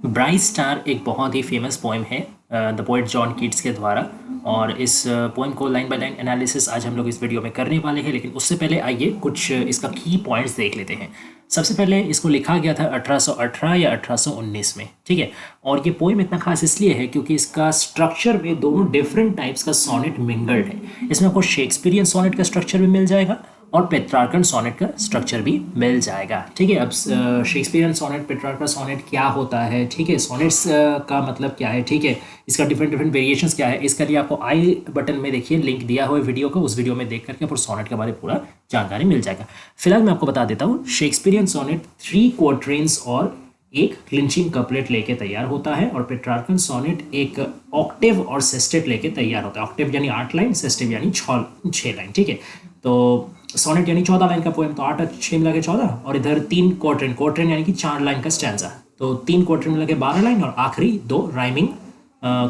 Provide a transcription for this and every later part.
Bright star एक बहुत ही famous poem है द पोएट जॉन कीट्स के द्वारा। और इस पोएम को लाइन बाय लाइन एनालिसिस आज हम लोग इस वीडियो में करने वाले हैं, लेकिन उससे पहले आइए कुछ इसका की पॉइंट्स देख लेते हैं। सबसे पहले इसको लिखा गया था 1818 या 1819 में, ठीक है। और ये पोएम इतना खास इसलिए है क्योंकि इसका स्ट्रक्चर में दोनों डिफरेंट टाइप्स का सोनेट मिंगल्ड है। इसमें आपको शेक्सपियरियन सोनेट का स्ट्रक्चर भी मिल जाएगा और पेट्रार्कन सोनेट का स्ट्रक्चर भी मिल जाएगा, ठीक है। अब शेक्सपियरियन सोनेट, पेट्रार्कन सोनेट क्या होता है, ठीक है, सोनेट्स का मतलब क्या है, ठीक है, इसका डिफरेंट डिफरेंट वेरिएशंस क्या है, इसके लिए आपको आई बटन में देखिए लिंक दिया हुआ है वीडियो को, उस वीडियो में देख करके आपको सोनेट के बारे में पूरा जानकारी मिल जाएगा। फिलहाल मैं आपको बता देता हूँ, शेक्सपियरियन सोनेट 3 क्वार्टरेंस और एक क्लिंचिंग कपलेट लेके तैयार होता है, और पेट्रार्कन सोनेट एक ऑक्टेव और सेस्टेट लेके तैयार होता है। ऑक्टेव यानी 8 लाइन, सेस्टेव यानी 6 लाइन, ठीक है। तो सोनेट यानी 14 लाइन का पोएम, तो 8 और 6 मिला के 14, और इधर 3 क्वार्टरेन, क्वार्टरेन यानी कि 4 लाइन का स्टैंजा, तो 3 क्वार्टरेन मिला के 12 लाइन, और आखिरी 2 राइमिंग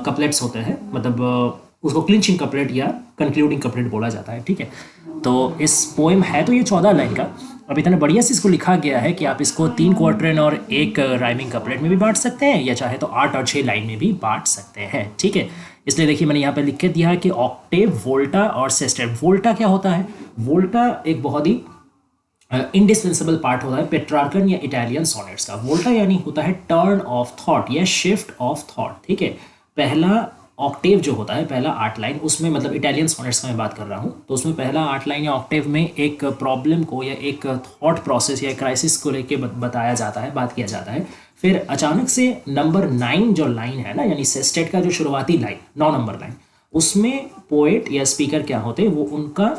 कपलेट्स होते हैं, मतलब उसको क्लिंचिंग कपलेट या कंक्लूडिंग कपलेट बोला जाता है, ठीक है। तो इस पोएम है तो ये 14 लाइन का। अब इतना बढ़िया से इसको लिखा गया है कि आप इसको 3 क्वार्टरेन और एक राइमिंग कपलेट में भी बांट सकते हैं, या चाहे तो 8 और 6 लाइन में भी बांट सकते हैं, ठीक है। इसलिए देखिए मैंने यहाँ पे लिख के दिया है कि ऑक्टेव, वोल्टा और सेस्टेट। वोल्टा क्या होता है? वोल्टा एक बहुत ही इंडिस्पेंसिबल पार्ट होता है पेट्रार्कन या इटालियन सोनेट्स का। वोल्टा यानी होता है टर्न ऑफ थॉट या शिफ्ट ऑफ थॉट, ठीक है। पहला ऑक्टेव जो होता है, पहला 8 लाइन, उसमें मतलब इटालियन सोनेट्स का मैं बात कर रहा हूँ, तो उसमें पहला 8 लाइन या ऑक्टेव में एक प्रॉब्लम को या एक थॉट प्रोसेस या क्राइसिस को लेके बताया जाता है, बात किया जाता है। फिर अचानक से नंबर 9 जो लाइन है ना, यानी सेस्टेट का जो शुरुआती लाइन, 9 नंबर लाइन, उसमें पोएट या स्पीकर क्या होते हैं, वो उनका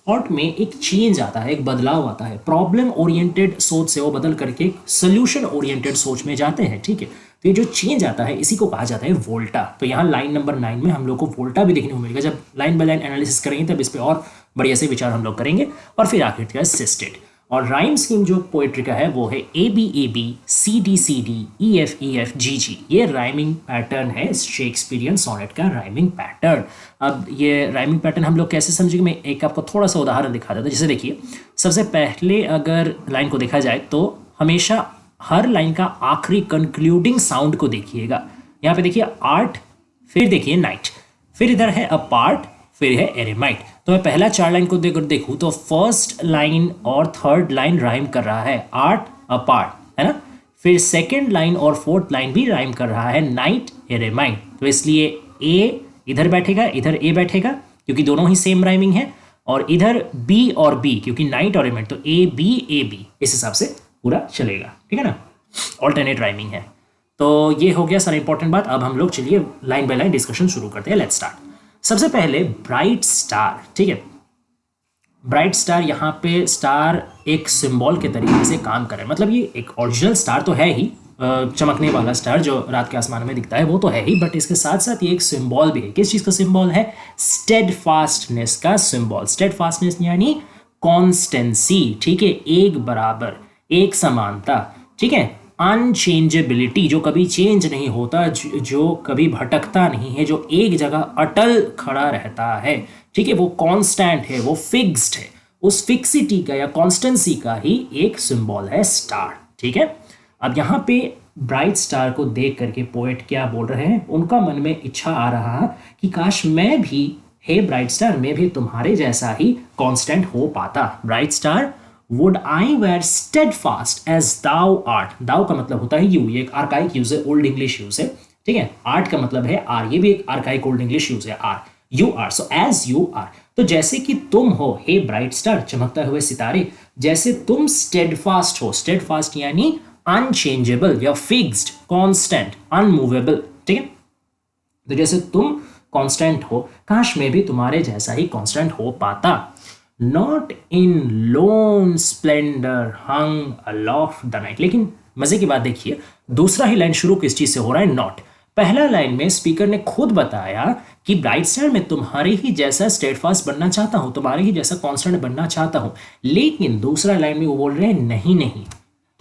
थॉट में एक चेंज आता है, एक बदलाव आता है। प्रॉब्लम ओरिएंटेड सोच से वो बदल करके सोल्यूशन ओरिएंटेड सोच में जाते हैं, ठीक है। तो ये जो चेंज आता है इसी को कहा जाता है वोल्टा। तो यहाँ लाइन नंबर 9 में हम लोग को वोल्टा भी देखने को मिलेगा। जब लाइन बाय लाइन एनालिसिस करेंगे तब इस पर और बढ़िया से विचार हम लोग करेंगे। और फिर आखिर का सिस्टेट। और राइम स्कीम जो पोएट्री का है वो है A B C D E F G G. ये राइमिंग पैटर्न है, शेक्सपियरियन सोनेट का राइमिंग पैटर्न। अब ये राइमिंग पैटर्न हम लोग कैसे समझेंगे, मैं एक आपको थोड़ा सा उदाहरण दिखा देता हूँ। जैसे देखिए, सबसे पहले अगर लाइन को देखा जाए तो हमेशा हर लाइन का आखिरी कंक्लूडिंग साउंड को देखिएगा। यहाँ पे देखिए 8, फिर देखिए नाइट, फिर इधर है अ पार्ट, फिर है एरेमाइट। तो मैं पहला 4 लाइन को देखूँ तो फर्स्ट लाइन और थर्ड लाइन राइम कर रहा है, 8 अ पार्ट, है ना। फिर सेकेंड लाइन और फोर्थ लाइन भी राइम कर रहा है, नाइट एरेमाइट। तो इसलिए ए इधर बैठेगा, इधर ए बैठेगा, क्योंकि दोनों ही सेम राइमिंग है। और इधर बी और बी, क्योंकि नाइट और एरेमाइट, तो ए बी, इस हिसाब से पूरा चलेगा, ठीक है ना। ऑल्टरनेट राइमिंग है। तो ये हो गया सारा इंपॉर्टेंट बात। अब हम लोग चलिए लाइन बाय लाइन डिस्कशन शुरू करते हैं। Let's start. सबसे पहले ब्राइट स्टार, ठीक है। ब्राइट स्टार, यहाँ पे स्टार एक सिंबल के तरीके से काम कर रहा है। मतलब ये एक ओरिजिनल स्टार तो है ही, चमकने वाला स्टार जो रात के आसमान में दिखता है वो तो है ही, बट इसके साथ साथ ये एक सिंबल भी है। किस चीज़ का सिंबल है? स्टेडफास्टनेस का सिंबल। स्टेडफास्टनेस यानी कॉन्स्टेंसी, ठीक है, एक बराबर, एक समानता, ठीक है। अनचेंजेबिलिटी, जो कभी चेंज नहीं होता, जो कभी भटकता नहीं है, जो एक जगह अटल खड़ा रहता है, ठीक है, वो कांस्टेंट है, वो फिक्स्ड है। उस फिक्सिटी का या कॉन्स्टेंसी का ही एक सिंबल है स्टार, ठीक है। अब यहाँ पे ब्राइट स्टार को देख करके पोएट क्या बोल रहे हैं, उनका मन में इच्छा आ रहा कि काश मैं भी, हे ब्राइट स्टार, मैं भी तुम्हारे जैसा ही कांस्टेंट हो पाता। Bright star, would I were steadfast as thou art। thou का मतलब होता है you, ये एक आर्काइक यूज है, ओल्ड इंग्लिश यूज है, ठीक है। आर्ट का मतलब है आर, ये भी एक आर्काइक ओल्ड इंग्लिश यूज है, are, you are, so as you are. तो जैसे कि तुम हो, हे ब्राइट स्टार, चमकता हुए सितारे, जैसे तुम स्टेडफास्ट हो, स्टेडफास्ट यानी अनचेंजेबल या फिक्स्ड, कांस्टेंट, अनमूवेबल, ठीक है। तो जैसे तुम कांस्टेंट हो, काश मैं भी तुम्हारे जैसा ही कांस्टेंट हो पाता। Not in lone splendor hung aloft the night। लेकिन मजे की बात देखिए, दूसरा ही लाइन शुरू किस चीज से हो रहा है? नॉट। पहला लाइन में स्पीकर ने खुद बताया कि ब्राइट स्टार, मैं तुम्हारे ही जैसा स्टेडफास्ट बनना चाहता हूं, तुम्हारे ही जैसा कांस्टेंट बनना चाहता हूं। लेकिन दूसरा लाइन में वो बोल रहे हैं नहीं नहीं।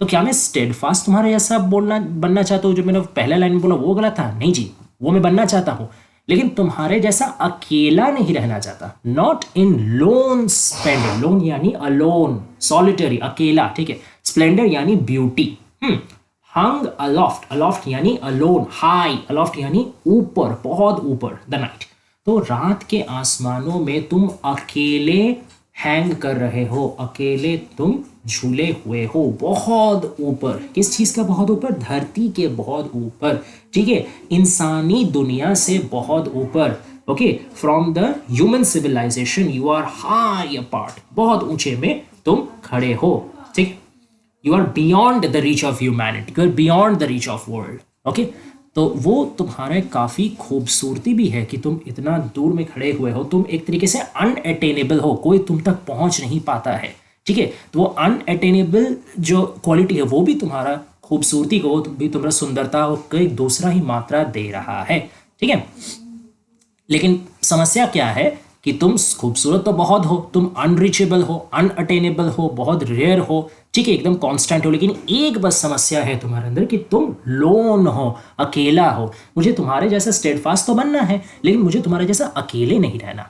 तो क्या मैं स्टेडफास्ट तुम्हारे जैसा बनना चाहता हूं? जो मैंने पहला लाइन में बोला वो गलत था? नहीं जी, वो मैं बनना चाहता हूं, लेकिन तुम्हारे जैसा अकेला नहीं रहना चाहता। Not in loan Splendor, loan यानी अलोन, सॉलिटरी, अकेला, ठीक है। स्प्लेंडर यानी ब्यूटी, हंग अलोफ्ट, अलोफ्ट यानी अलोन, हाई, अलोफ्ट यानी ऊपर, बहुत ऊपर, द नाइट। तो रात के आसमानों में तुम अकेले हैंग कर रहे हो, अकेले तुम झूले हुए हो बहुत ऊपर। किस चीज़ का बहुत ऊपर? धरती के बहुत ऊपर, ठीक है, इंसानी दुनिया से बहुत ऊपर। Okay, from the human civilisation you are high apart, बहुत ऊंचे में तुम खड़े हो, ठीक। You are beyond the reach of humanity, you are beyond the reach of world. Okay, तो वो तुम्हारे काफ़ी खूबसूरती भी है कि तुम इतना दूर में खड़े हुए हो, तुम एक तरीके से अनअटेनेबल हो, कोई तुम तक पहुंच नहीं पाता है, ठीक है। तो वो अनअटेनेबल जो क्वालिटी है वो भी तुम्हारा खूबसूरती को भी, तुम्हारा सुंदरता को एक दूसरा ही मात्रा दे रहा है, ठीक है। लेकिन समस्या क्या है कि तुम खूबसूरत तो बहुत हो, तुम अनरीचेबल हो, अनअटेनेबल हो, बहुत रेयर हो, ठीक है, एकदम कांस्टेंट हो, लेकिन एक बस समस्या है तुम्हारे अंदर कि तुम लोन हो, अकेला हो। मुझे तुम्हारे जैसा स्टेडफास्ट तो बनना है, लेकिन मुझे तुम्हारे जैसा अकेले नहीं रहना।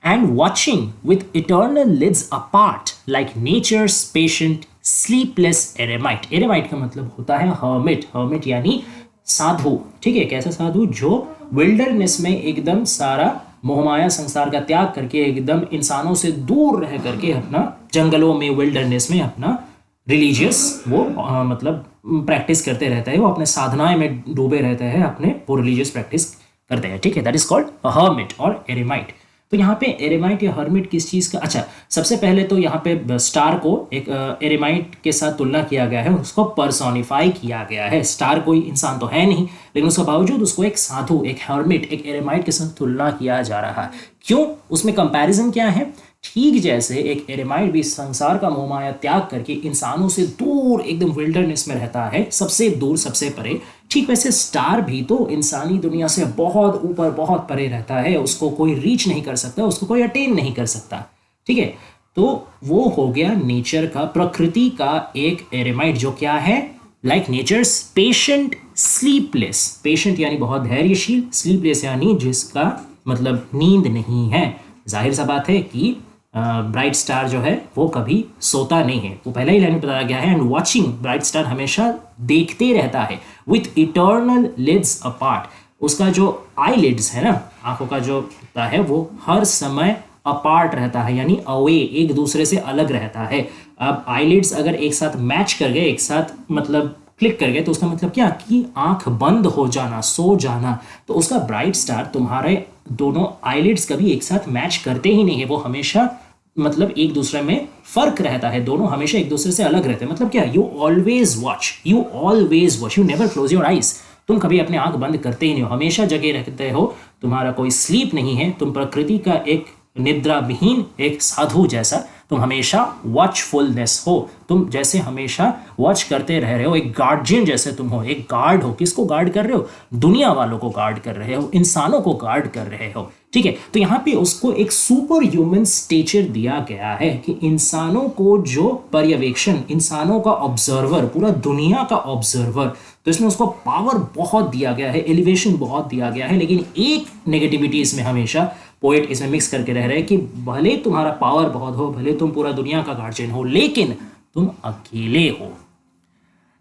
And watching with eternal lids apart like nature's patient sleepless eremite. Eremite का मतलब होता है हर्मिट, हर्मिट यानी साधु, ठीक है। कैसा साधु? जो विल्डरनेस में एकदम सारा मोहमाया संसार का त्याग करके, एकदम इंसानों से दूर रह करके, अपना जंगलों में, विल्डरनेस में अपना रिलीजियस वो मतलब प्रैक्टिस करते रहता है, वो अपने साधनाएं में डूबे रहते हैं, अपने वो रिलीजियस प्रैक्टिस करते हैं, ठीक है। दैट इज कॉल्ड हर्मिट और एरेमाइट। तो यहाँ पे एरेमाइट या हर्मिट किस चीज़ का? अच्छा, सबसे पहले तो यहाँ पे स्टार को एक एरेमाइट के साथ तुलना किया गया है, उसको पर्सोनिफाई किया गया है। स्टार कोई इंसान तो है नहीं, लेकिन उसके बावजूद उसको एक साधु, एक हर्मिट, एक एरेमाइट के साथ तुलना किया जा रहा है। क्यों? उसमें कंपैरिजन क्या है? ठीक जैसे एक एरेमाइट भी संसार का मोहमाया त्याग करके इंसानों से दूर एकदम विल्डरनेस में रहता है, सबसे दूर, सबसे परे, ठीक वैसे स्टार भी तो इंसानी दुनिया से बहुत ऊपर, बहुत परे रहता है, उसको कोई रीच नहीं कर सकता, उसको कोई अटेन नहीं कर सकता, ठीक है। तो वो हो गया नेचर का, प्रकृति का एक एरेमाइट, जो क्या है? Like nature's patient sleepless, patient यानी बहुत धैर्यशील, स्लीपलेस यानी जिसका मतलब नींद नहीं है। जाहिर सा बात है कि ब्राइट स्टार जो है वो कभी सोता नहीं है, वो पहले ही लाइन में बताया गया है। एंड वॉचिंग, ब्राइट स्टार हमेशा देखते रहता है, विथ इटर्नल लिड्स अपार्ट, उसका जो आई लिड्स है ना, आंखों का जो होता है, वो हर समय अपार्ट रहता है, यानी अवे, एक दूसरे से अलग रहता है। अब आईलिड्स अगर एक साथ मैच कर गए, एक साथ मतलब क्लिक कर गए, तो उसका मतलब क्या कि आंख बंद हो जाना, सो जाना। तो उसका ब्राइट स्टार, तुम्हारे दोनों आईलिड्स कभी एक साथ मैच करते ही नहीं है, वो हमेशा मतलब एक दूसरे में फर्क रहता है, दोनों हमेशा एक दूसरे से अलग रहते हैं। मतलब क्या? You always watch, you always watch, you never close your eyes, तुम कभी अपने आंख बंद करते ही नहीं हो, हमेशा जगे रहते हो, तुम्हारा कोई स्लीप नहीं है, तुम प्रकृति का एक निद्रा विहीन एक साधु जैसा, तुम हमेशा वॉचफुलनेस हो, तुम जैसे हमेशा वॉच करते रह रहे हो, एक गार्जियन जैसे तुम हो, एक गार्ड हो। किसको गार्ड कर रहे हो? दुनिया वालों को गार्ड कर रहे हो, इंसानों को गार्ड कर रहे हो, ठीक है। तो यहाँ पे उसको एक सुपर ह्यूमन स्टेचर दिया गया है कि इंसानों को जो पर्यवेक्षण, इंसानों का ऑब्जर्वर, पूरा दुनिया का ऑब्जर्वर, तो इसमें उसको पावर बहुत दिया गया है, एलिवेशन बहुत दिया गया है। लेकिन एक नेगेटिविटी इसमें हमेशा पोएट इसमें मिक्स करके रह रहे हैं कि भले तुम्हारा पावर बहुत हो, भले तुम पूरा दुनिया का गार्जियन हो, लेकिन तुम अकेले हो।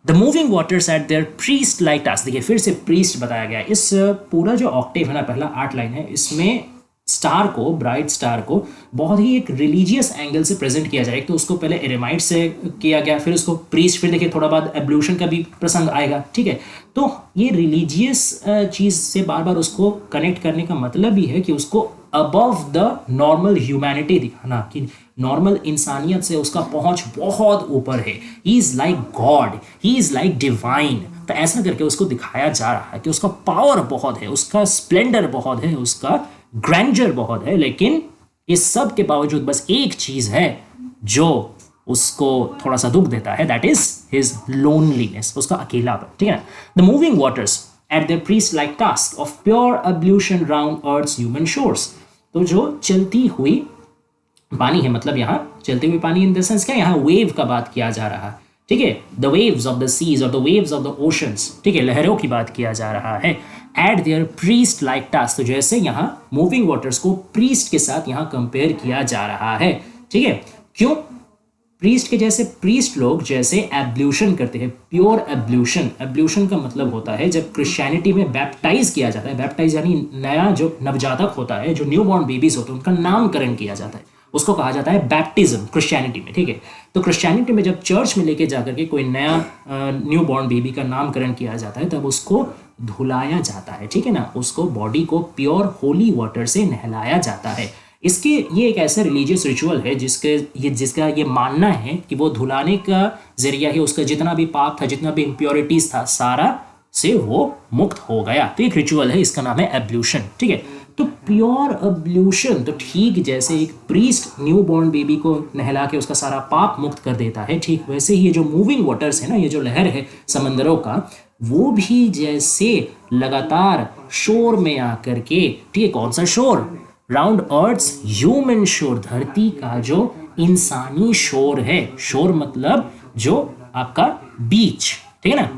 The moving waters at their priest like task. देखिए फिर से प्रीस्ट बताया गया। इस पूरा जो ऑक्टेव है ना, पहला 8 लाइन है, इसमें स्टार को, ब्राइट स्टार को बहुत ही एक रिलीजियस एंगल से प्रेजेंट किया जाए। एक तो उसको पहले एरेमाइट से किया गया, फिर उसको प्रीस्ट, फिर देखिए थोड़ा बाद एब्ल्यूशन का भी प्रसंग आएगा, ठीक है। तो ये रिलीजियस चीज़ से बार बार उसको कनेक्ट करने का मतलब ही है कि उसको अबव द नॉर्मल ह्यूमैनिटी दिखाना, कि नॉर्मल इंसानियत से उसका पहुंच बहुत ऊपर है। He is like God, he is like divine. तो ऐसा करके उसको दिखाया जा रहा है कि उसका पावर बहुत है, उसका स्प्लेंडर बहुत है, उसका ग्रैंडर बहुत है। लेकिन इस सब के बावजूद बस एक चीज़ है जो उसको थोड़ा सा दुख देता है, दैट इज हिज लोनलीनेस, उसका अकेलापन, ठीक है ना। The moving waters at their priest like task of pure ablution round earth's human shores. तो जो चलती हुई पानी है, मतलब यहाँ चलती हुई पानी इन द सेंस क्या, यहाँ वेव का बात किया जा रहा है, ठीक है। The waves of the seas और the waves of the oceans, ठीक है, लहरों की बात किया जा रहा है। At their priest like task, तो जैसे यहाँ मूविंग वाटर्स को प्रीस्ट के साथ यहाँ कंपेयर किया जा रहा है, ठीक है। क्यों? प्रीस्ट के जैसे प्रीस्ट लोग जैसे एब्ल्यूशन करते हैं, प्योर एब्ल्यूशन। एब्ल्यूशन का मतलब होता है जब क्रिश्चियनिटी में बैप्टाइज किया जाता है, बैप्टाइज यानी नया जो नवजातक होता है, जो न्यू बॉर्न बेबीज होते हैं, उनका नामकरण किया जाता है, उसको कहा जाता है बैप्टिज्म क्रिश्चियनिटी में, ठीक है। तो क्रिश्चियनिटी में जब चर्च में लेके जाकर के कोई नया न्यू बॉर्न बेबी का नामकरण किया जाता है, तब उसको धुलाया जाता है, ठीक है ना, उसको बॉडी को प्योर होली वाटर से नहलाया जाता है। इसके ये एक ऐसा रिलीजियस रिचुअल है जिसका ये मानना है कि वो धुलाने का जरिया ही उसका जितना भी पाप था, जितना भी इम्प्योरिटीज था, सारा से वो मुक्त हो गया। तो एक रिचुअल है, इसका नाम है एब्ल्यूशन, ठीक है। तो प्योर एब्ल्यूशन, तो ठीक जैसे एक प्रीस्ट न्यू बॉर्न बेबी को नहला के उसका सारा पाप मुक्त कर देता है, ठीक वैसे ही ये जो मूविंग वाटर्स है ना, ये जो लहर है समंदरों का, वो भी जैसे लगातार शोर में आकर के, ठीक है, कौन सा शोर, राउंड अर्थ्स ह्यूमन शोर, धरती का जो इंसानी शोर है, शोर मतलब जो आपका बीच, ठीक है ना,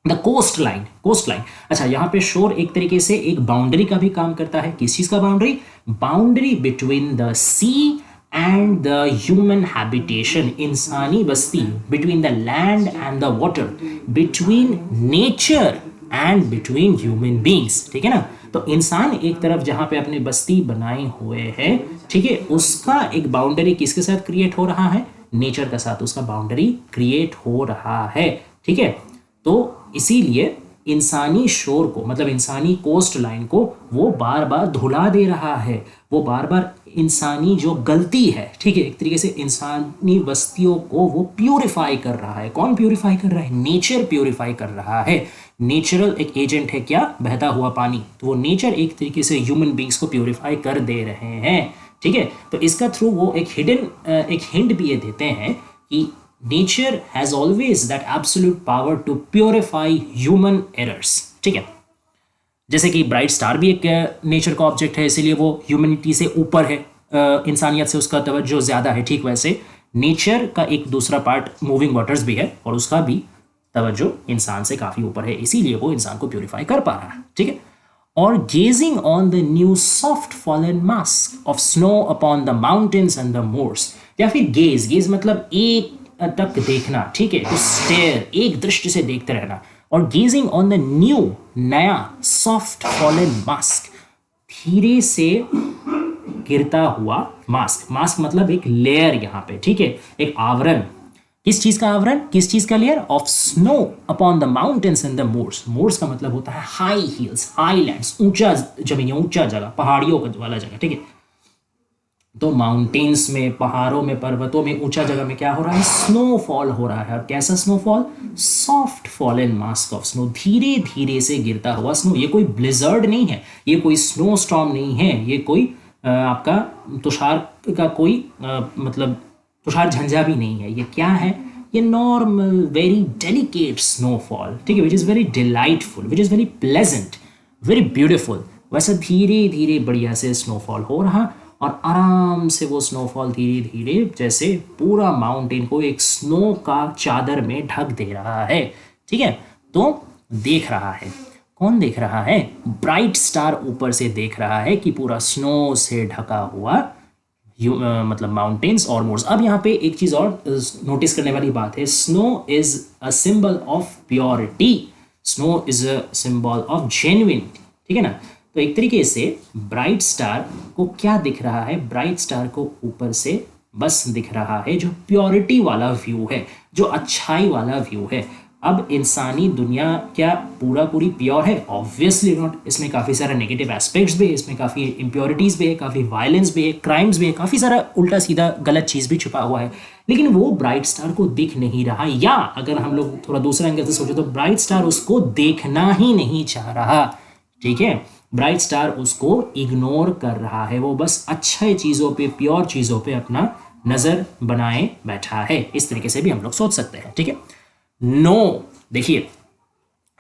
the coast line, coast line. अच्छा, यहाँ पे शोर एक तरीके से एक बाउंड्री का भी काम करता है। किस चीज का boundary? Boundary between the sea and the human habitation, इंसानी बस्ती, between the land and the water, between nature and between human beings, ठीक है ना। तो इंसान एक तरफ जहां पे अपनी बस्ती बनाए हुए है, ठीक है, उसका एक बाउंड्री किसके साथ क्रिएट हो रहा है? नेचर के साथ उसका बाउंड्री क्रिएट हो रहा है, ठीक है। तो इसीलिए इंसानी शोर को, मतलब इंसानी कोस्ट लाइन को वो बार बार धुला दे रहा है, वो बार बार इंसानी जो गलती है, ठीक है, एक तरीके से इंसानी बस्तियों को वो प्यूरिफाई कर रहा है। कौन प्यूरिफाई कर रहा है? नेचर प्यूरिफाई कर रहा है। नेचुरल एक एजेंट है क्या? बहता हुआ पानी। तो वो नेचर एक तरीके से ह्यूमन बींग्स को प्यूरिफाई कर दे रहे हैं, ठीक है। तो इसका थ्रू वो एक हिंट भी ये देते हैं कि nature has always that absolute power to purify human errors, ठीक है। जैसे कि ब्राइट स्टार भी एक नेचर का ऑब्जेक्ट है, इसीलिए वो ह्यूमैनिटी से ऊपर है, इंसानियत से उसका तवज्जो ज़्यादा है, ठीक वैसे नेचर का एक दूसरा पार्ट मूविंग वाटर्स भी है और उसका भी तवज्जो इंसान से काफ़ी ऊपर है, इसीलिए वो इंसान को प्योरीफाई कर पा रहा है, ठीक है। और gazing on the new soft fallen mask of snow upon the mountains and the moors, या फिर गेज मतलब एक तक देखना, ठीक है, तो स्टेयर, एक दृष्टि से देखते रहना। और गेजिंग ऑन द न्यू, नया सॉफ्ट फॉलन मास्क, धीरे से गिरता हुआ मास्क, मास्क मतलब एक लेयर यहाँ पे, ठीक है, एक आवरण। किस चीज का आवरण? किस चीज का layer? Of snow upon the mountains and the moors. Moors का मतलब होता है हाई हिल्स, हाईलैंड्स, ऊंचा जमीन, ऊंचा जगह, पहाड़ियों वाला जगह, ठीक है। तो माउंटेन्स में, पहाड़ों में, पर्वतों में, ऊंचा जगह में क्या हो रहा है? स्नोफॉल हो रहा है। और कैसा snowfall? Soft fallen mask of snow, धीरे धीरे से गिरता हुआ स्नो। ये कोई ब्लिजर्ड नहीं है, ये कोई स्नो स्टॉर्म नहीं है, ये कोई आपका तुषार का कोई मतलब तुषार झंझा भी नहीं है। ये क्या है? ये नॉर्मल वेरी डेलिकेट स्नोफॉल, ठीक है, which is very delightful, which is very pleasant, very beautiful. वैसा धीरे धीरे बढ़िया से स्नोफॉल हो रहा, और आराम से वो स्नोफॉल धीरे धीरे जैसे पूरा माउंटेन को एक स्नो का चादर में ढक दे रहा है, ठीक है। तो देख रहा है, कौन देख रहा है? ब्राइट स्टार ऊपर से देख रहा है कि पूरा स्नो से ढका हुआ मतलब माउंटेन्स और मोर्स। अब यहाँ पे एक चीज और नोटिस करने वाली बात है, snow is a symbol of purity, snow is a symbol of genuinity, ठीक है ना। तो एक तरीके से ब्राइट स्टार को क्या दिख रहा है? ब्राइट स्टार को ऊपर से बस दिख रहा है जो प्योरिटी वाला व्यू है, जो अच्छाई वाला व्यू है। अब इंसानी दुनिया क्या पूरी प्योर है? Obviously not. इसमें काफ़ी सारा नेगेटिव एस्पेक्ट्स भी है, इसमें काफ़ी इम्प्योरिटीज़ भी है, काफ़ी वायलेंस भी है, क्राइम्स भी है, काफ़ी सारा उल्टा सीधा गलत चीज़ भी छुपा हुआ है, लेकिन वो ब्राइट स्टार को दिख नहीं रहा। या अगर हम लोग थोड़ा दूसरा एंगल से सोचे तो ब्राइट स्टार उसको देखना ही नहीं चाह रहा, ठीक है। ब्राइट स्टार उसको इग्नोर कर रहा है, वो बस अच्छे चीज़ों पे, प्योर चीज़ों पे अपना नज़र बनाए बैठा है। इस तरीके से भी हम लोग सोच सकते हैं, ठीक है। नो, देखिए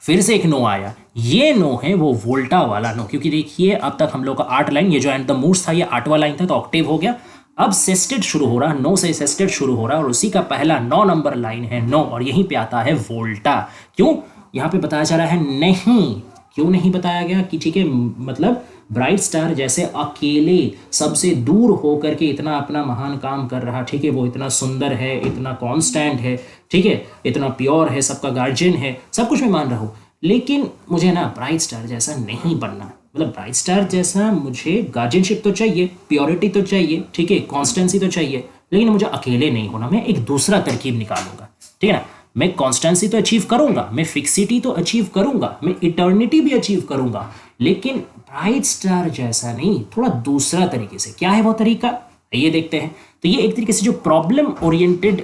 फिर से एक नो आया, ये नो है वो वोल्टा वाला नो, क्योंकि देखिए अब तक हम लोग का 8 लाइन, ये जो एंड द मूड्स था ये 8वां लाइन था, तो ऑक्टेव हो गया। अब सेस्टेड शुरू हो रहा, नो से सेस्टेड शुरू हो रहा, और उसी का पहला 9 नंबर लाइन है नो, और यहीं पे आता है वोल्टा। क्यों? यहाँ पे बताया जा रहा है नहीं, क्यों नहीं बताया गया कि ठीक है मतलब ब्राइट स्टार जैसे अकेले सबसे दूर होकर के इतना अपना महान काम कर रहा, ठीक है, वो इतना सुंदर है, इतना कांस्टेंट है, ठीक है, इतना प्योर है, सबका गार्जियन है, सब कुछ मैं मान रहा हूँ, लेकिन मुझे ना ब्राइट स्टार जैसा नहीं बनना। मतलब ब्राइट स्टार जैसा मुझे गार्जियनशिप तो चाहिए, प्योरिटी तो चाहिए, ठीक है, कॉन्स्टेंसी तो चाहिए, लेकिन मुझे अकेले नहीं होना, मैं एक दूसरा तरकीब निकालूंगा, ठीक है ना। मैं कॉन्स्टेंसी तो अचीव करूंगा, मैं फिक्सिटी तो अचीव करूंगा, मैं इटर्निटी भी अचीव करूंगा, लेकिन ब्राइट स्टार जैसा नहीं, थोड़ा दूसरा तरीके से। क्या है वो तरीका, ये देखते हैं। तो ये एक तरीके से जो problem oriented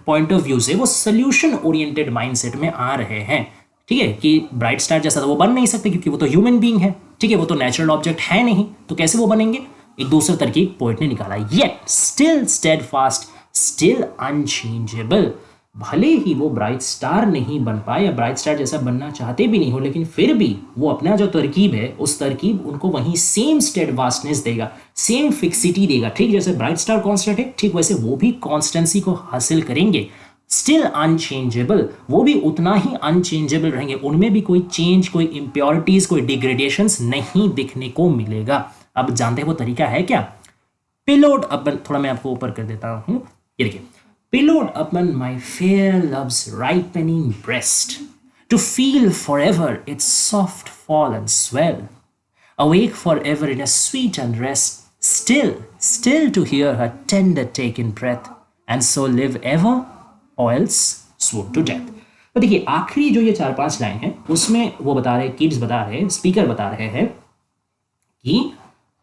point of view से वो सोल्यूशन ओरिएंटेड माइंडसेट में आ रहे हैं, ठीक है, कि ब्राइट स्टार जैसा तो वो बन नहीं सकते क्योंकि वो तो ह्यूमन बीइंग है, ठीक है, वो तो नेचुरल ऑब्जेक्ट है नहीं, तो कैसे वो बनेंगे। एक दूसरा तरकीब पोएट ने निकाला, yet still steadfast, still unchangeable. भले ही वो ब्राइट स्टार नहीं बन पाए या ब्राइट स्टार जैसा बनना चाहते भी नहीं हो, लेकिन फिर भी वो अपना जो तरकीब है उस तरकीब उनको वही सेम स्टेडफास्टनेस देगा, सेम फिक्सिटी देगा। ठीक जैसे ब्राइट स्टार कांस्टेंट है, ठीक वैसे वो भी कॉन्स्टेंसी को हासिल करेंगे। स्टिल अनचेंजेबल, वो भी उतना ही अनचेंजेबल रहेंगे, उनमें भी कोई चेंज, कोई इम्प्योरिटीज, कोई डिग्रेडेशंस नहीं दिखने को मिलेगा। अब जानते हैं वो तरीका है क्या। पिलोड अपन, थोड़ा मैं आपको ऊपर कर देता हूं, ये देखिए, pillowed upon my fair love's ripening breast to feel for ever its soft fall and swell, awake forever in a sweet unrest, still to hear her tender taken breath, and so live ever, or else swoon to death. तो देखिए आखिरी जो ये 4-5 line है उसमें वो बता रहे, किड्स बता रहे, स्पीकर बता रहे हैं कि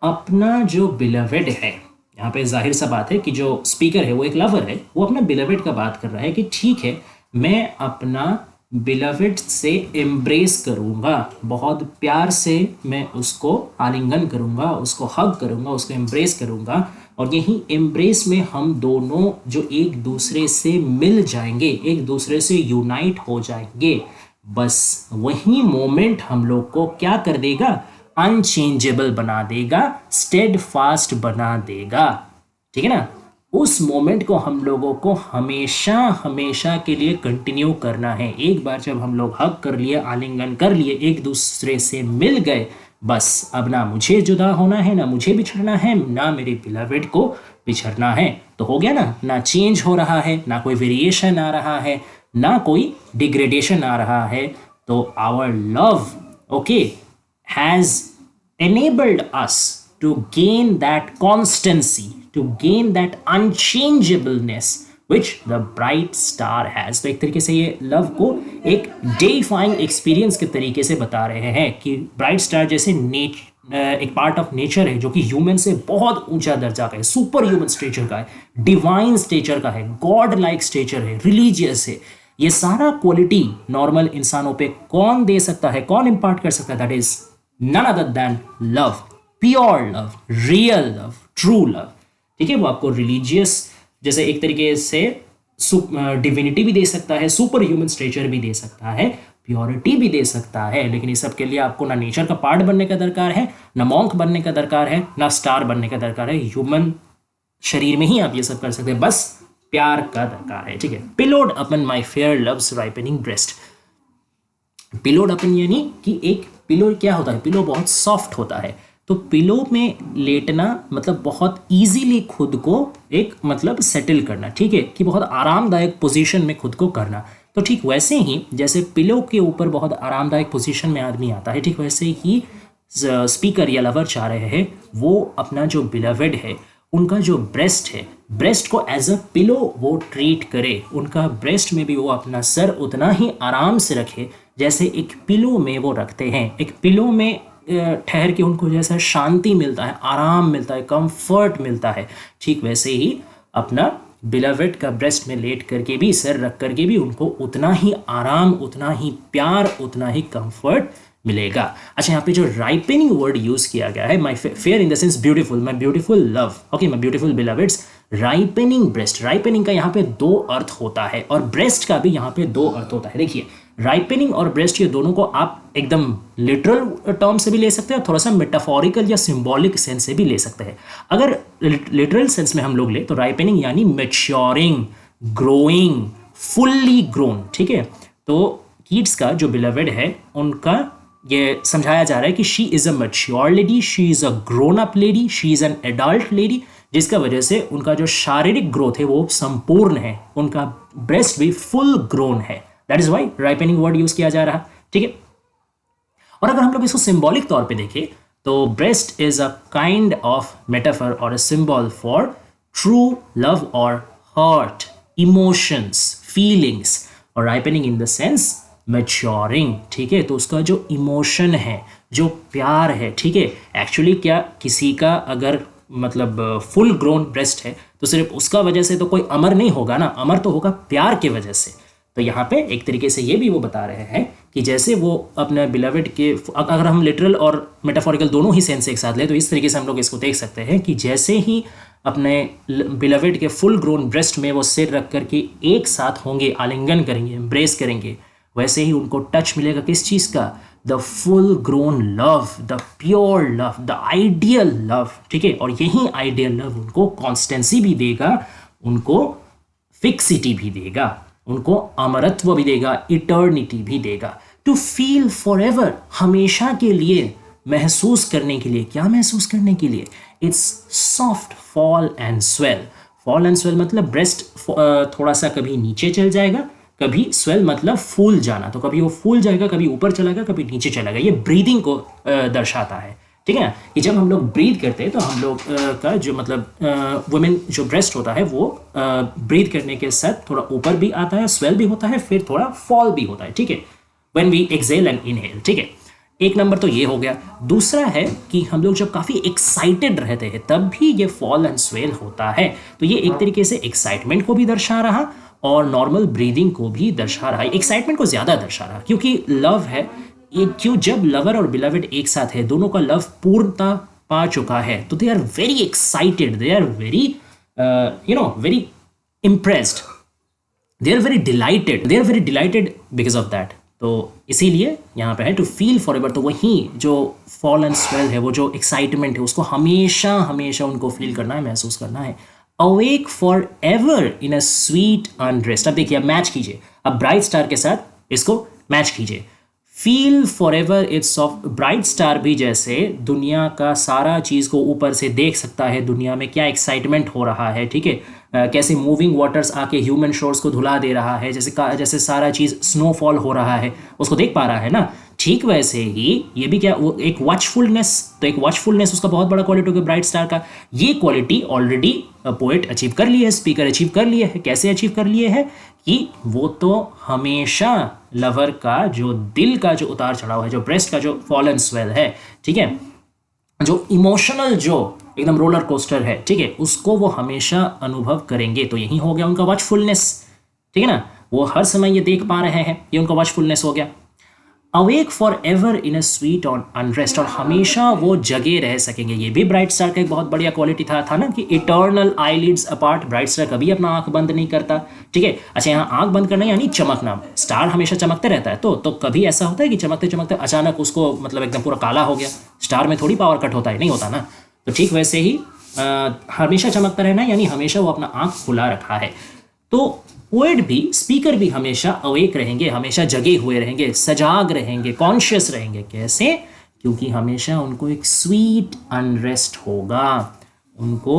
अपना जो बिलवेड है, यहाँ पे जाहिर सा बात है कि जो स्पीकर है वो एक लवर है, वो अपना बिलवेड का बात कर रहा है कि ठीक है मैं अपना बिलवेड से एम्ब्रेस करूँगा, बहुत प्यार से मैं उसको आलिंगन करूँगा, उसको हग करूँगा, उसको एम्ब्रेस करूँगा, और यही एम्ब्रेस में हम दोनों जो एक दूसरे से मिल जाएंगे, एक दूसरे से यूनाइट हो जाएंगे, बस वही मोमेंट हम लोग को क्या कर देगा, अनचेंजेबल बना देगा, स्टेडफास्ट बना देगा, ठीक है ना। उस मोमेंट को हम लोगों को हमेशा हमेशा के लिए कंटिन्यू करना है। एक बार जब हम लोग हग कर लिए, आलिंगन कर लिए, एक दूसरे से मिल गए, बस अब ना मुझे जुदा होना है, ना मुझे बिछड़ना है, ना मेरे बिलवेड को बिछड़ना है। तो हो गया ना, ना चेंज हो रहा है, ना कोई वेरिएशन आ रहा है, ना कोई डिग्रेडेशन आ रहा है। तो our love okay has enabled us to gain that constancy, to gain that unchangeableness which the bright star has। तो एक तरीके से ये लव को एक डेफाइंग एक्सपीरियंस के तरीके से बता रहे हैं कि ब्राइट स्टार जैसे एक पार्ट ऑफ नेचर है जो कि ह्यूमन से बहुत ऊंचा दर्जा का है, सुपर ह्यूमन स्टेचर का है, डिवाइन स्टेचर का है, गॉड लाइक स्टेचर है, रिलीजियस है। ये सारा क्वालिटी नॉर्मल इंसानों पे कौन दे सकता है, कौन इंपार्ट कर सकता है, that is none other than love, pure love, real love, true love। ठीक है, वो आपको रिलीजियस जैसे एक तरीके से डिविनिटी भी दे सकता है, सुपर ह्यूमन स्टेचर भी दे सकता है, प्योरिटी भी दे सकता है, लेकिन इस सब के लिए आपको ना नेचर का पार्ट बनने का दरकार है, ना मॉन्क बनने का दरकार है, ना स्टार बनने का दरकार है। ह्यूमन शरीर में ही आप ये सब कर सकते हैं, बस प्यार का दरकार है। ठीक है, पिलोड upon my fair love's ripening breast. पिलोड अपन यानी कि एक पिलो क्या होता है, पिलो बहुत सॉफ्ट होता है, तो पिलो में लेटना मतलब बहुत इजीली खुद को एक मतलब सेटल करना, ठीक है, कि बहुत आरामदायक पोजीशन में खुद को करना। तो ठीक वैसे ही जैसे पिलो के ऊपर बहुत आरामदायक पोजीशन में आदमी आता है, ठीक वैसे ही स्पीकर या लवर चाह रहे हैं वो अपना जो बिलवेड है, उनका जो ब्रेस्ट है, ब्रेस्ट को एज अ पिलो वो ट्रीट करे, उनका ब्रेस्ट में भी वो अपना सर उतना ही आराम से रखे जैसे एक पिलो में वो रखते हैं। एक पिलो में ठहर के उनको जैसा शांति मिलता है, आराम मिलता है, कंफर्ट मिलता है, ठीक वैसे ही अपना बिलवेड का ब्रेस्ट में लेट करके भी, सर रख करके भी उनको उतना ही आराम, उतना ही प्यार, उतना ही कंफर्ट मिलेगा। अच्छा, यहाँ पे जो राइपनिंग वर्ड यूज किया गया है, my fair in the sense beautiful, my beautiful love, okay, my beautiful beloveds, ripening breast. Ripening का यहाँ पे 2 अर्थ होता है और ब्रेस्ट का भी यहाँ पे 2 अर्थ होता है। देखिए राइपनिंग और ब्रेस्ट, ये दोनों को आप एकदम लिटरल टर्म से भी ले सकते हैं और थोड़ा सा मेटाफोरिकल या सिंबॉलिक सेंस से भी ले सकते हैं। अगर लिटरल सेंस में हम लोग ले तो राइपनिंग यानी मैच्योरिंग, ग्रोइंग, फुल्ली ग्रोन, ठीक है। तो किड्स का जो बिलवेड है, उनका ये समझाया जा रहा है कि she is a mature lady, she is a grown up lady, she is an adult lady, जिसका वजह से उनका जो शारीरिक ग्रोथ है वो संपूर्ण है, उनका ब्रेस्ट भी फुल ग्रोन है। That is why ripening word use किया जा रहा। ठीक है। और अगर हम लोग इसको सिंबॉलिक तौर पे देखें तो breast is a kind of metaphor और a symbol for true love और हर्ट, इमोशंस, फीलिंग्स, और ripening in the sense maturing. ठीक है। तो उसका जो इमोशन है, जो प्यार है, ठीक है, एक्चुअली क्या किसी का अगर मतलब फुल ग्रोन ब्रेस्ट है तो सिर्फ उसका वजह से तो कोई अमर नहीं होगा ना, अमर तो होगा प्यार की वजह से। तो यहाँ पे एक तरीके से ये भी वो बता रहे हैं कि जैसे वो अपने बिलवेड के, अगर हम लिटरल और मेटाफोरिकल दोनों ही सेंस एक साथ ले तो इस तरीके से हम लोग इसको देख सकते हैं कि जैसे ही अपने बिलवेड के फुल ग्रोन ब्रेस्ट में वो सिर रख कर के एक साथ होंगे, आलिंगन करेंगे, एम्ब्रेस करेंगे, वैसे ही उनको टच मिलेगा किस चीज़ का, the full grown love, the pure love, the ideal love. ठीक है। और यही आइडियल लव उनको कॉन्स्टेंसी भी देगा, उनको फिक्सिटी भी देगा, उनको अमरत्व भी देगा, इटर्निटी भी देगा। टू फील फॉर एवर, हमेशा के लिए महसूस करने के लिए। क्या महसूस करने के लिए? It's soft fall and swell. Fall and swell मतलब ब्रेस्ट थोड़ा सा कभी नीचे चल जाएगा, कभी स्वेल मतलब फूल जाना, तो कभी वो फूल जाएगा, कभी ऊपर चलाएगा, कभी नीचे चलाएगा। ये ब्रीदिंग को दर्शाता है। ठीक है ना, कि जब हम लोग ब्रीथ करते हैं तो हम लोग का जो मतलब वुमेन जो ब्रेस्ट होता है वो ब्रीथ करने के साथ थोड़ा ऊपर भी आता है, स्वेल भी होता है, फिर थोड़ा फॉल भी होता है। ठीक है, when we exhale and inhale. ठीक है, एक नंबर तो ये हो गया। दूसरा है कि हम लोग जब काफ़ी एक्साइटेड रहते हैं तब भी ये फॉल एंड स्वेल होता है। तो ये एक तरीके से एक्साइटमेंट को भी दर्शा रहा और नॉर्मल ब्रीदिंग को भी दर्शा रहा है। एक्साइटमेंट को ज़्यादा दर्शा रहा क्योंकि लव है ये, क्यों जब लवर और बिलवेड एक साथ है, दोनों का लव पूर्णता पा चुका है, तो they are very excited, they are very very impressed, they are very delighted, they are very delighted because of that. तो इसीलिए यहाँ पे है टू फील फॉर एवर। तो वही जो फॉल एंड स्वेल है, वो जो एक्साइटमेंट है, उसको हमेशा हमेशा उनको फील करना है, महसूस करना है। Awake for ever in a sweet unrest. अब देखिए, अब मैच कीजिए, अब ब्राइट स्टार के साथ इसको मैच कीजिए। Feel for ever it's of bright star भी जैसे दुनिया का सारा चीज़ को ऊपर से देख सकता है, दुनिया में क्या एक्साइटमेंट हो रहा है। ठीक है, कैसे मूविंग वाटर्स आके ह्यूमन शोर्स को धुला दे रहा है, जैसे सारा चीज़ स्नोफॉल हो रहा है उसको देख पा रहा है ना। ठीक वैसे ही ये भी क्या, वो एक वॉचफुलनेस, तो एक वॉचफुलनेस उसका बहुत बड़ा क्वालिटी होगा ब्राइट स्टार का। ये क्वालिटी ऑलरेडी पोएट अचीव कर लिए है, स्पीकर अचीव कर लिए है। कैसे अचीव कर लिए है कि वो तो हमेशा लवर का जो दिल का जो उतार चढ़ाव है, जो ब्रेस्ट का जो फॉल एंड स्वेल है, ठीक है, जो इमोशनल जो एकदम रोलर कोस्टर है, ठीक है, उसको वो हमेशा अनुभव करेंगे। तो यही हो गया उनका वॉचफुलनेस। ठीक है ना, वो हर समय ये देख पा रहे हैं, ये उनका वॉचफुलनेस हो गया। Awake for ever in a sweet on unrest, और हमेशा वो जगे रह सकेंगे। ये भी ब्राइट स्टार का एक बहुत बढ़िया क्वालिटी था ना कि eternal eyelids apart. Bright star कभी अपना आंख बंद नहीं करता। ठीक है, अच्छा यहाँ आंख बंद करना यानी चमकना। स्टार हमेशा चमकते रहता है, तो कभी ऐसा होता है कि चमकते चमकते अचानक उसको मतलब एकदम पूरा काला हो गया। स्टार में थोड़ी पावर कट होता है, नहीं होता ना। तो ठीक वैसे ही हमेशा चमकता रहना यानी हमेशा वो अपना आंख खुला रखा है। तो पोएट भी, स्पीकर भी हमेशा अवेक रहेंगे, हमेशा जगे हुए रहेंगे, सजाग रहेंगे, कॉन्शियस रहेंगे। कैसे? क्योंकि हमेशा उनको एक स्वीट अनरेस्ट होगा, उनको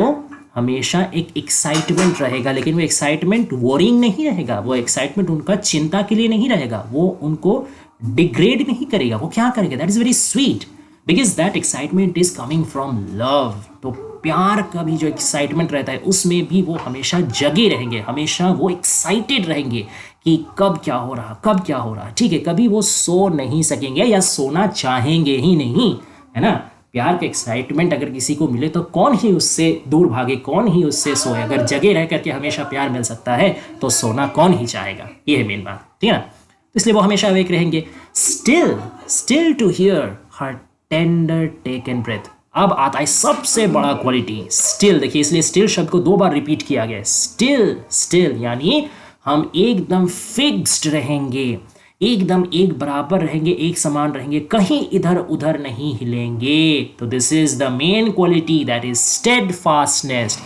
हमेशा एक एक्साइटमेंट रहेगा। लेकिन वो एक्साइटमेंट वोरिंग नहीं रहेगा, वो एक्साइटमेंट उनका चिंता के लिए नहीं रहेगा, वो उनको डिग्रेड नहीं करेगा। वो क्या करेगा? That is very sweet because that excitement is coming from love. तो प्यार का भी जो एक्साइटमेंट रहता है उसमें भी वो हमेशा जगे रहेंगे, हमेशा वो एक्साइटेड रहेंगे कि कब क्या हो रहा, कब क्या हो रहा। ठीक है, कभी वो सो नहीं सकेंगे या सोना चाहेंगे ही नहीं, है ना। प्यार का एक्साइटमेंट अगर किसी को मिले तो कौन ही उससे दूर भागे, कौन ही उससे सोए। अगर जगे रह करके हमेशा प्यार मिल सकता है तो सोना कौन ही चाहेगा। ये है मेन बात, ठीक है ना। तो इसलिए वो हमेशा अवेक रहेंगे। Still to hear her tender taken breath. अब आता है सबसे बड़ा क्वालिटी, स्टिल। देखिए, इसलिए स्टिल शब्द को 2 बार रिपीट किया गया है। स्टिल यानी हम एकदम फिक्स्ड रहेंगे, एकदम एक बराबर रहेंगे, एक समान रहेंगे, कहीं इधर उधर नहीं हिलेंगे। तो this is the main quality, that is steadfastness,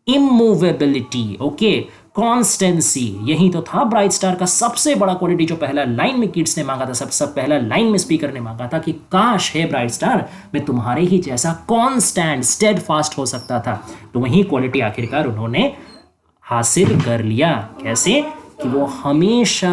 immovability. Okay, constancy. यही तो था ब्राइट स्टार का सबसे बड़ा क्वालिटी जो पहला लाइन में किड्स ने मांगा था, सब पहला लाइन में स्पीकर ने मांगा था कि काश है ब्राइट स्टार मैं तुम्हारे ही जैसा कॉन्स्टेंट स्टेड फास्ट हो सकता था। तो वही क्वालिटी आखिरकार उन्होंने हासिल कर लिया। कैसे? कि वो हमेशा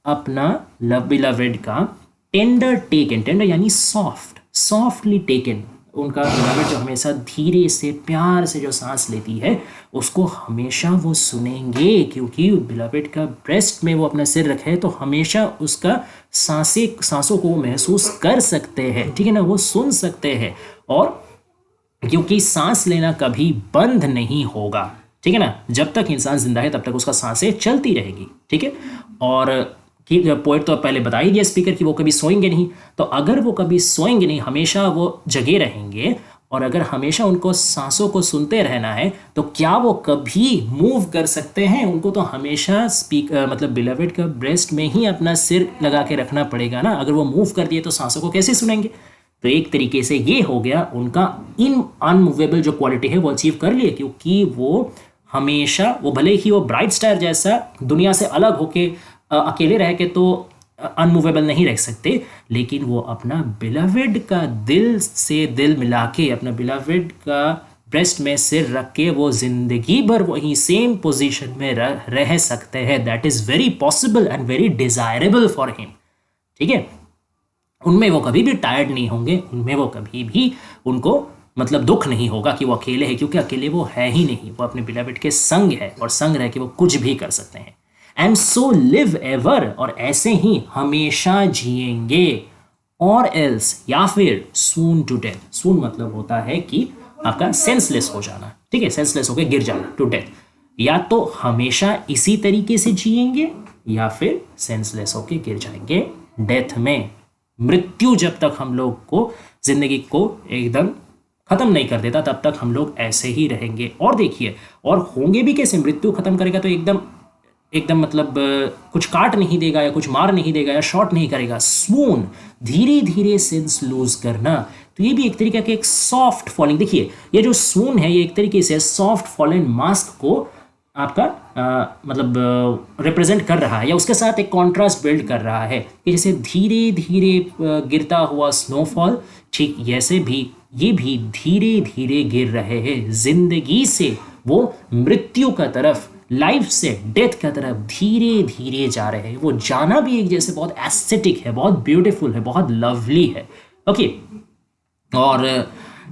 अपना बिलवेड का टेंडर टेकन, टेंडर यानी सॉफ्ट, सॉफ्टली टेकन, उनका बिलवेड जो हमेशा धीरे से प्यार से जो सांस लेती है उसको हमेशा वो सुनेंगे, क्योंकि बिलवेड का ब्रेस्ट में वो अपना सिर रखे तो हमेशा उसका सांसों को वो महसूस कर सकते हैं, ठीक है ना, वो सुन सकते हैं। और क्योंकि सांस लेना कभी बंद नहीं होगा, ठीक है ना, जब तक इंसान जिंदा है तब तक उसका सांसें चलती रहेगी, ठीक है। और कि पोएट तो पहले बता ही दिया स्पीकर कि वो कभी सोएंगे नहीं, तो अगर वो कभी सोएंगे नहीं, हमेशा वो जगे रहेंगे, और अगर हमेशा उनको सांसों को सुनते रहना है तो क्या वो कभी मूव कर सकते हैं? उनको तो हमेशा मतलब बिलवेड का ब्रेस्ट में ही अपना सिर लगा के रखना पड़ेगा ना। अगर वो मूव कर दिए तो सांसों को कैसे सुनेंगे? तो एक तरीके से ये हो गया उनका इन अनमूवेबल जो क्वालिटी है वो अचीव कर लिए, क्योंकि वो हमेशा, वो भले ही वो ब्राइट स्टार जैसा दुनिया से अलग होके अकेले रह के तो अनमूवेबल नहीं रह सकते, लेकिन वो अपना बिलवेड का दिल से दिल मिला के, अपना बिलवेड का ब्रेस्ट में सिर रख के वो जिंदगी भर वही सेम पोजीशन में रह सकते हैं। That is very possible and very desirable for him, ठीक है। उनमें वो कभी भी टायर्ड नहीं होंगे, उनमें वो कभी भी उनको मतलब दुख नहीं होगा कि वो अकेले है, क्योंकि अकेले वो है ही नहीं, वो अपने बिलवेड के संग है, और संग रह के वो कुछ भी कर सकते हैं। एंड सो लिव एवर, और ऐसे ही हमेशा जिएंगे, और एल्स या फिर सून टू डेथ। सून मतलब होता है कि आपका सेंसलेस हो जाना, ठीक है, सेंसलेस होकर गिर जाना, टू डेथ। या तो हमेशा इसी तरीके से जिएंगे या फिर सेंसलेस होकर गिर जाएंगे डेथ में। मृत्यु जब तक हम लोग को जिंदगी को एकदम खत्म नहीं कर देता तब तक हम लोग ऐसे ही रहेंगे। और देखिए, और होंगे भी कैसे? मृत्यु खत्म करेगा तो एकदम मतलब कुछ काट नहीं देगा या कुछ मार नहीं देगा या शॉर्ट नहीं करेगा। स्वून, धीरे धीरे सेंस लूज करना, तो ये भी एक तरीके का एक सॉफ्ट फॉलिंग। देखिए ये जो स्वून है ये एक तरीके से सॉफ्ट फॉलन मास्क को आपका मतलब रिप्रेजेंट कर रहा है, या उसके साथ एक कॉन्ट्रास्ट बिल्ड कर रहा है कि जैसे धीरे धीरे गिरता हुआ स्नोफॉल, ठीक जैसे भी ये भी धीरे धीरे गिर रहे हैं जिंदगी से, वो मृत्यु का तरफ, लाइफ से डेथ का तरफ धीरे धीरे जा रहे हैं। वो जाना भी एक जैसे बहुत एस्थेटिक है, बहुत ब्यूटीफुल है, बहुत लवली है, ओके। और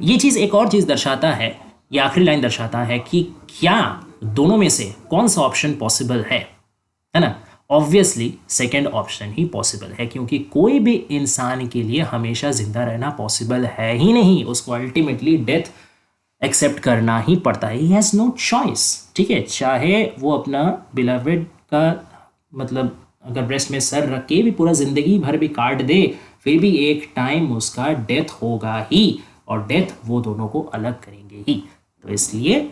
ये चीज़ एक और चीज़ दर्शाता है, ये आखिरी लाइन दर्शाता है कि क्या दोनों में से कौन सा ऑप्शन पॉसिबल है ना? ऑब्वियसली सेकेंड ऑप्शन ही पॉसिबल है, क्योंकि कोई भी इंसान के लिए हमेशा जिंदा रहना पॉसिबल है ही नहीं, उसको अल्टीमेटली डेथ एक्सेप्ट करना ही पड़ता है। ही हैज़ नो चॉइस, ठीक है। चाहे वो अपना बिलवेड का मतलब अगर ब्रेस्ट में सर रख के भी पूरा जिंदगी भर भी काट दे, फिर भी एक टाइम उसका डेथ होगा ही, और डेथ वो दोनों को अलग करेंगे ही। तो इसलिए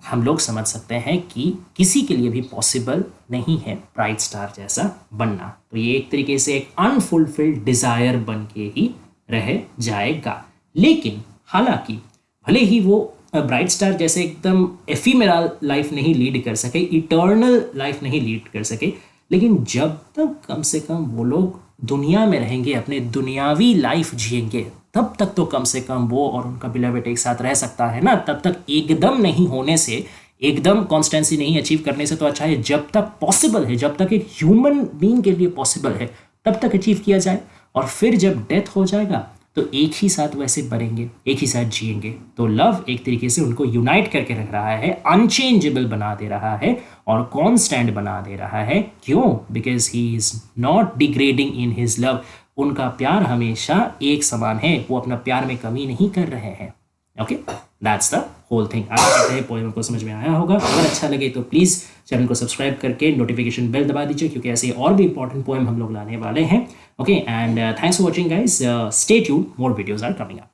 हम लोग समझ सकते हैं कि किसी के लिए भी पॉसिबल नहीं है ब्राइट स्टार जैसा बनना। तो ये एक तरीके से एक अनफुलफिल्ड डिजायर बन के ही रह जाएगा। लेकिन हालांकि भले ही वो ब्राइट स्टार जैसे एकदम एफीमेरल लाइफ नहीं लीड कर सके, इटर्नल लाइफ नहीं लीड कर सके, लेकिन जब तक कम से कम वो लोग दुनिया में रहेंगे, अपने दुनियावी लाइफ जिएंगे, तब तक तो कम से कम वो और उनका बिलवेड एक साथ रह सकता है ना। तब तक एकदम नहीं होने से, एकदम कॉन्स्टेंसी नहीं अचीव करने से तो अच्छा है जब तक पॉसिबल है, जब तक एक ह्यूमन बीइंग के लिए पॉसिबल है तब तक अचीव किया जाए। और फिर जब डेथ हो जाएगा तो एक ही साथ वैसे मरेंगे, एक ही साथ जिएंगे। तो लव एक तरीके से उनको यूनाइट करके रख रहा है, अनचेंजेबल बना दे रहा है और कॉन्स्टेंट बना दे रहा है। क्यों? Because he is not degrading in his love. उनका प्यार हमेशा एक समान है, वो अपना प्यार में कमी नहीं कर रहे हैं। Okay, that's the whole thing. आशा करते हैं पोएम को समझ में आया होगा। अगर अच्छा लगे तो प्लीज़ चैनल को सब्सक्राइब करके नोटिफिकेशन बेल दबा दीजिए, क्योंकि ऐसे और भी इंपॉर्टेंट पोएम हम लोग लाने वाले हैं। Okay, and thanks for watching guys, stay tuned, more videos are coming up.